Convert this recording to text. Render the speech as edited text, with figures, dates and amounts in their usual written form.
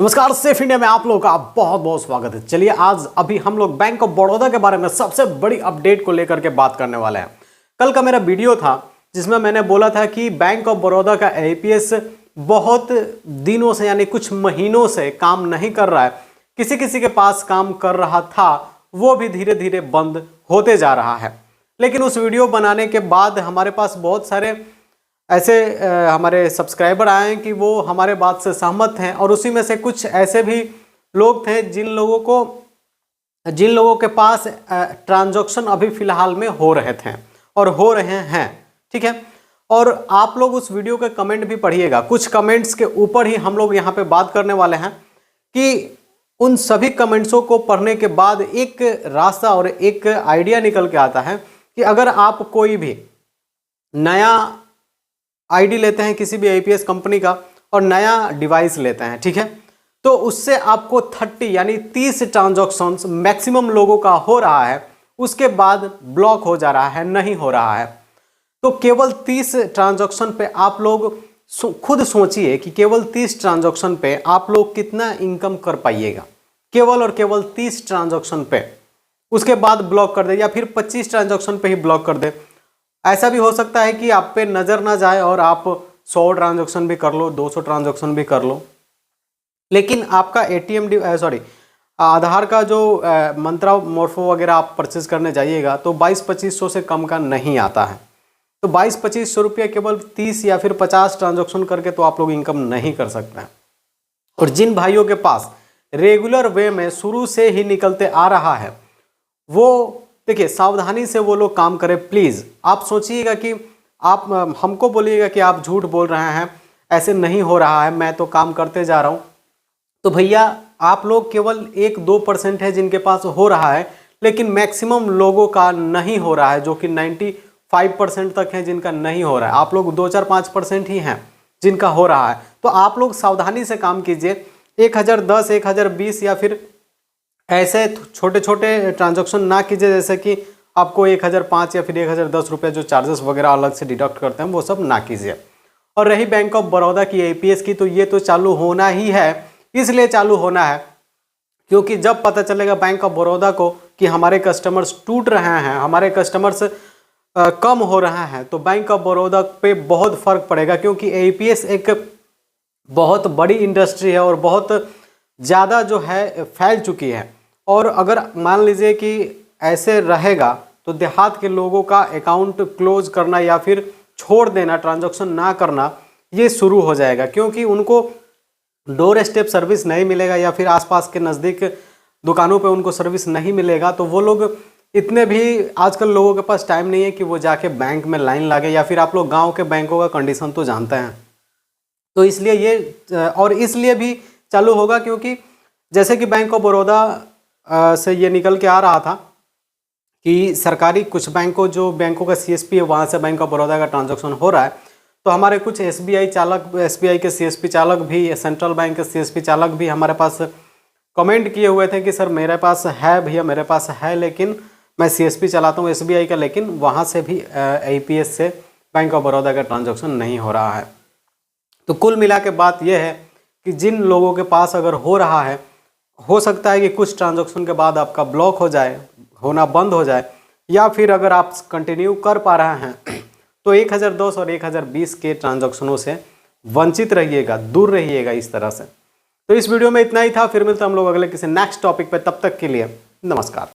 नमस्कार, safe India में आप लोगों का बहुत बहुत स्वागत है। चलिए आज अभी हम लोग बैंक ऑफ बड़ौदा के बारे में सबसे बड़ी अपडेट को लेकर के बात करने वाले हैं। कल का मेरा वीडियो था जिसमें मैंने बोला था कि बैंक ऑफ बड़ौदा का एपीएस बहुत दिनों से यानी कुछ महीनों से काम नहीं कर रहा है। किसी किसी के पास काम कर रहा था, वो भी धीरे धीरे बंद होते जा रहा है। लेकिन उस वीडियो बनाने के बाद हमारे पास बहुत सारे ऐसे हमारे सब्सक्राइबर आए हैं कि वो हमारे बात से सहमत हैं, और उसी में से कुछ ऐसे भी लोग थे जिन लोगों के पास ट्रांजैक्शन अभी फिलहाल में हो रहे थे और हो रहे हैं। ठीक है, और आप लोग उस वीडियो के कमेंट भी पढ़िएगा। कुछ कमेंट्स के ऊपर ही हम लोग यहाँ पे बात करने वाले हैं कि उन सभी कमेंट्सों को पढ़ने के बाद एक रास्ता और एक आइडिया निकल के आता है कि अगर आप कोई भी नया आईडी लेते हैं किसी भी एपीएस कंपनी का और नया डिवाइस लेते हैं, ठीक है, तो उससे आपको 30 यानी 30 ट्रांजैक्शंस मैक्सिमम लोगों का हो रहा है, उसके बाद ब्लॉक हो जा रहा है, नहीं हो रहा है। तो केवल 30 ट्रांजैक्शन पे आप लोग खुद सोचिए कि केवल 30 ट्रांजैक्शन पे आप लोग कितना इनकम कर पाइएगा, केवल और केवल 30 ट्रांजैक्शन पे। उसके बाद ब्लॉक कर दे या फिर 25 ट्रांजैक्शन पे ही ब्लॉक कर दे। ऐसा भी हो सकता है कि आप पे नज़र ना जाए और आप 100 ट्रांजैक्शन भी कर लो, 200 ट्रांजैक्शन भी कर लो, लेकिन आपका आधार का जो मंत्रा मोर्फो वगैरह आप परचेज करने जाइएगा तो 22-2500 से कम का नहीं आता है। तो 22-2500 रुपये केवल 30 या फिर 50 ट्रांजैक्शन करके तो आप लोग इनकम नहीं कर सकते हैं। और जिन भाइयों के पास रेगुलर वे में शुरू से ही निकलते आ रहा है, वो देखिए सावधानी से वो लोग काम करें प्लीज़। आप सोचिएगा कि आप हमको बोलिएगा कि आप झूठ बोल रहे हैं, ऐसे नहीं हो रहा है, मैं तो काम करते जा रहा हूँ। तो भैया आप लोग केवल 1-2% है जिनके पास हो रहा है, लेकिन मैक्सिमम लोगों का नहीं हो रहा है, जो कि 95% तक है जिनका नहीं हो रहा है। आप लोग 2-4-5% ही हैं जिनका हो रहा है। तो आप लोग सावधानी से काम कीजिए। 1010, 1020 या फिर ऐसे छोटे छोटे ट्रांजैक्शन ना कीजिए, जैसे कि आपको 1005 या फिर 1010 रुपये जो चार्जेस वगैरह अलग से डिडक्ट करते हैं, वो सब ना कीजिए। और रही बैंक ऑफ बड़ौदा की एपीएस की, तो ये तो चालू होना ही है। इसलिए चालू होना है क्योंकि जब पता चलेगा बैंक ऑफ बड़ौदा को कि हमारे कस्टमर्स टूट रहे हैं, हमारे कस्टमर्स कम हो रहे हैं, तो बैंक ऑफ बड़ौदा पे बहुत फ़र्क पड़ेगा। क्योंकि एपीएस एक बहुत बड़ी इंडस्ट्री है और बहुत ज़्यादा जो है फैल चुकी है। और अगर मान लीजिए कि ऐसे रहेगा तो देहात के लोगों का अकाउंट क्लोज करना या फिर छोड़ देना, ट्रांजैक्शन ना करना, ये शुरू हो जाएगा। क्योंकि उनको डोर स्टेप सर्विस नहीं मिलेगा या फिर आसपास के नज़दीक दुकानों पे उनको सर्विस नहीं मिलेगा। तो वो लोग इतने भी आजकल लोगों के पास टाइम नहीं है कि वो जाके बैंक में लाइन लगे, या फिर आप लोग गाँव के बैंकों का कंडीशन तो जानते हैं। तो इसलिए इसलिए भी चालू होगा क्योंकि जैसे कि बैंक ऑफ बड़ौदा से ये निकल के आ रहा था कि सरकारी कुछ बैंकों का सीएसपी है, वहाँ से बैंक ऑफ बड़ौदा का ट्रांजैक्शन हो रहा है। तो हमारे कुछ एसबीआई के सीएसपी चालक भी, सेंट्रल बैंक के सीएसपी चालक भी हमारे पास कमेंट किए हुए थे कि सर मेरे पास है भैया, मेरे पास है, लेकिन मैं सीएसपी चलाता हूँ एसबीआई का, लेकिन वहाँ से भी एपीएस से बैंक ऑफ बड़ौदा का ट्रांजैक्शन नहीं हो रहा है। तो कुल मिला के बात यह है कि जिन लोगों के पास अगर हो रहा है, हो सकता है कि कुछ ट्रांजैक्शन के बाद आपका ब्लॉक हो जाए, होना बंद हो जाए, या फिर अगर आप कंटिन्यू कर पा रहे हैं तो 1010 और 1020 के ट्रांजैक्शनों से वंचित रहिएगा, दूर रहिएगा इस तरह से। तो इस वीडियो में इतना ही था। फिर मिलते हैं हम लोग अगले किसी नेक्स्ट टॉपिक पे। तब तक के लिए नमस्कार।